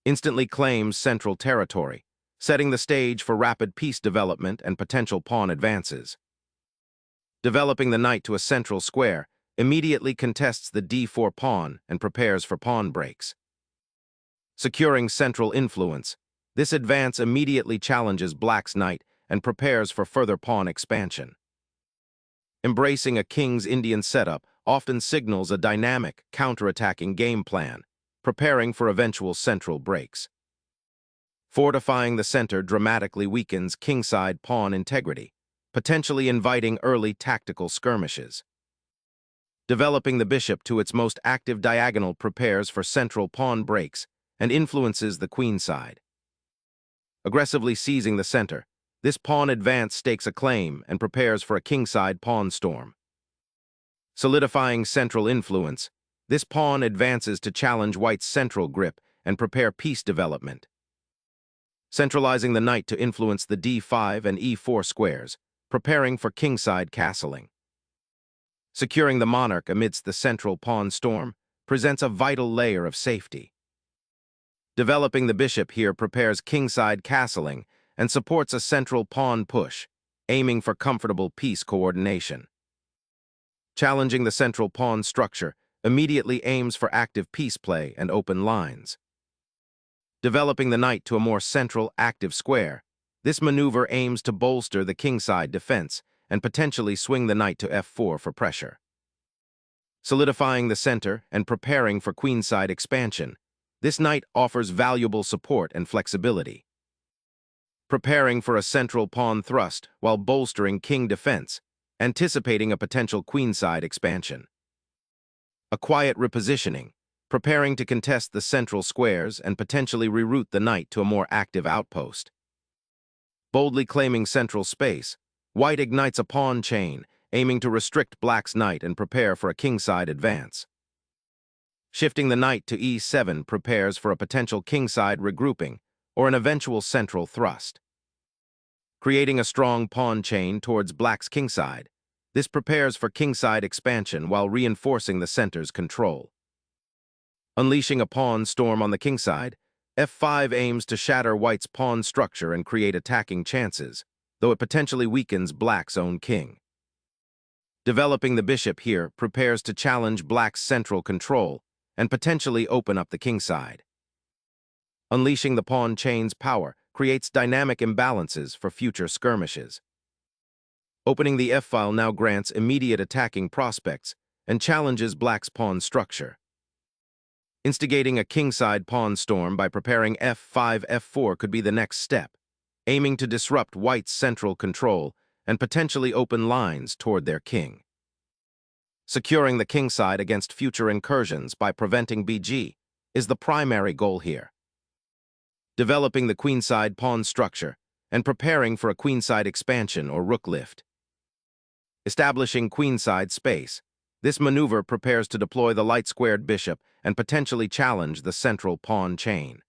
instantly claims central territory, setting the stage for rapid piece development and potential pawn advances. Developing the knight to a central square, immediately contests the d4 pawn and prepares for pawn breaks. Securing central influence, this advance immediately challenges black's knight and prepares for further pawn expansion. Embracing a king's Indian setup often signals a dynamic, counterattacking game plan, preparing for eventual central breaks. Fortifying the center dramatically weakens kingside pawn integrity, potentially inviting early tactical skirmishes. Developing the bishop to its most active diagonal prepares for central pawn breaks and influences the queenside. Aggressively seizing the center, this pawn advance stakes a claim and prepares for a kingside pawn storm. Solidifying central influence, this pawn advances to challenge white's central grip and prepare piece development. Centralizing the knight to influence the d5 and e4 squares, preparing for kingside castling. Securing the monarch amidst the central pawn storm presents a vital layer of safety. Developing the bishop here prepares kingside castling and supports a central pawn push, aiming for comfortable piece coordination. Challenging the central pawn structure immediately aims for active piece play and open lines. Developing the knight to a more central, active square, this maneuver aims to bolster the kingside defense and potentially swing the knight to f4 for pressure. Solidifying the center and preparing for queenside expansion, this knight offers valuable support and flexibility. Preparing for a central pawn thrust while bolstering king defense, anticipating a potential queenside expansion. A quiet repositioning, preparing to contest the central squares and potentially reroute the knight to a more active outpost. Boldly claiming central space, white ignites a pawn chain, aiming to restrict black's knight and prepare for a kingside advance. Shifting the knight to e7 prepares for a potential kingside regrouping or an eventual central thrust. Creating a strong pawn chain towards black's kingside, this prepares for kingside expansion while reinforcing the center's control. Unleashing a pawn storm on the kingside, f5 aims to shatter white's pawn structure and create attacking chances, though it potentially weakens black's own king. Developing the bishop here prepares to challenge black's central control and potentially open up the kingside. Unleashing the pawn chain's power creates dynamic imbalances for future skirmishes. Opening the f-file now grants immediate attacking prospects and challenges black's pawn structure. Instigating a kingside pawn storm by preparing f5, f4 could be the next step, aiming to disrupt white's central control and potentially open lines toward their king. Securing the kingside against future incursions by preventing bg is the primary goal here. Developing the queenside pawn structure and preparing for a queenside expansion or rook lift. Establishing queenside space, this maneuver prepares to deploy the light-squared bishop and potentially challenge the central pawn chain.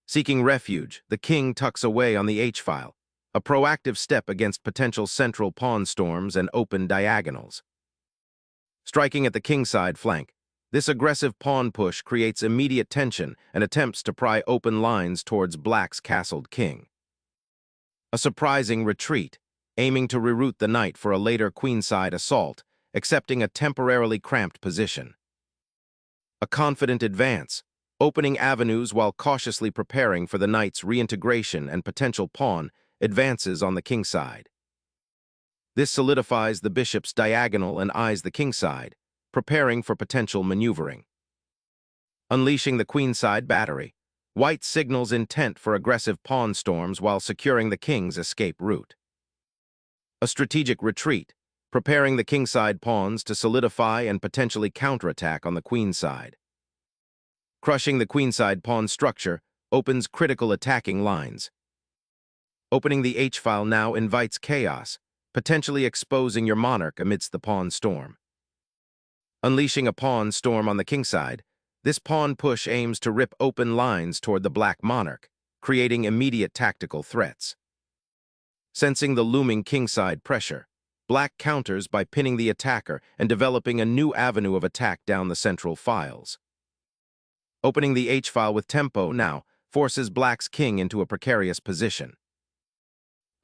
Seeking refuge, the king tucks away on the h-file, a proactive step against potential central pawn storms and open diagonals. Striking at the kingside flank, this aggressive pawn push creates immediate tension and attempts to pry open lines towards black's castled king. A surprising retreat, aiming to reroute the knight for a later queenside assault, accepting a temporarily cramped position. A confident advance, opening avenues while cautiously preparing for the knight's reintegration and potential pawn advances on the kingside. This solidifies the bishop's diagonal and eyes the kingside, preparing for potential maneuvering. Unleashing the queenside battery, white signals intent for aggressive pawn storms while securing the king's escape route. A strategic retreat, preparing the kingside pawns to solidify and potentially counterattack on the queenside. Crushing the queenside pawn structure opens critical attacking lines. Opening the h-file now invites chaos, potentially exposing your monarch amidst the pawn storm. Unleashing a pawn storm on the kingside, this pawn push aims to rip open lines toward the black monarch, creating immediate tactical threats. Sensing the looming kingside pressure, black counters by pinning the attacker and developing a new avenue of attack down the central files. Opening the h-file with tempo now forces black's king into a precarious position.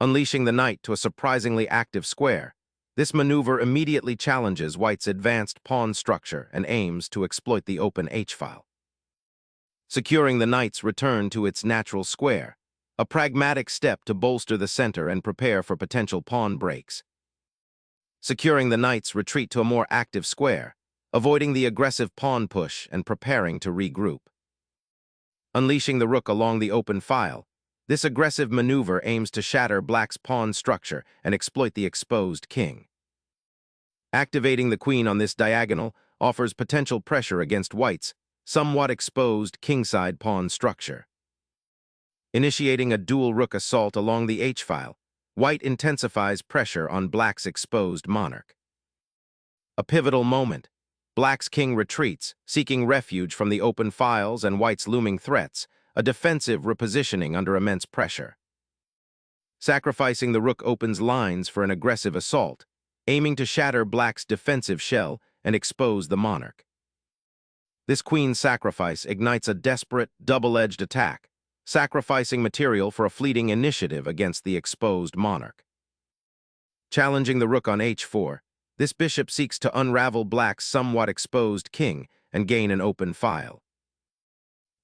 Unleashing the knight to a surprisingly active square, this maneuver immediately challenges white's advanced pawn structure and aims to exploit the open h-file. Securing the knight's return to its natural square, a pragmatic step to bolster the center and prepare for potential pawn breaks. Securing the knight's retreat to a more active square, avoiding the aggressive pawn push and preparing to regroup. Unleashing the rook along the open file, this aggressive maneuver aims to shatter black's pawn structure and exploit the exposed king. Activating the queen on this diagonal offers potential pressure against white's somewhat exposed kingside pawn structure. Initiating a dual rook assault along the h-file, white intensifies pressure on black's exposed monarch. A pivotal moment. Black's king retreats, seeking refuge from the open files and white's looming threats, a defensive repositioning under immense pressure. Sacrificing the rook opens lines for an aggressive assault, aiming to shatter black's defensive shell and expose the monarch. This queen sacrifice ignites a desperate, double-edged attack, sacrificing material for a fleeting initiative against the exposed monarch. Challenging the rook on h4, this bishop seeks to unravel black's somewhat exposed king and gain an open file.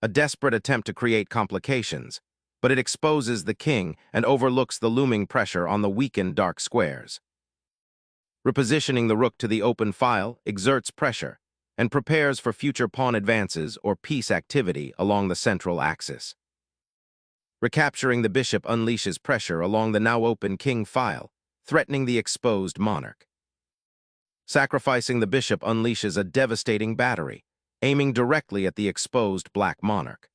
A desperate attempt to create complications, but it exposes the king and overlooks the looming pressure on the weakened dark squares. Repositioning the rook to the open file exerts pressure and prepares for future pawn advances or piece activity along the central axis. Recapturing the bishop unleashes pressure along the now open king file, threatening the exposed monarch. Sacrificing the bishop unleashes a devastating battery, aiming directly at the exposed black monarch.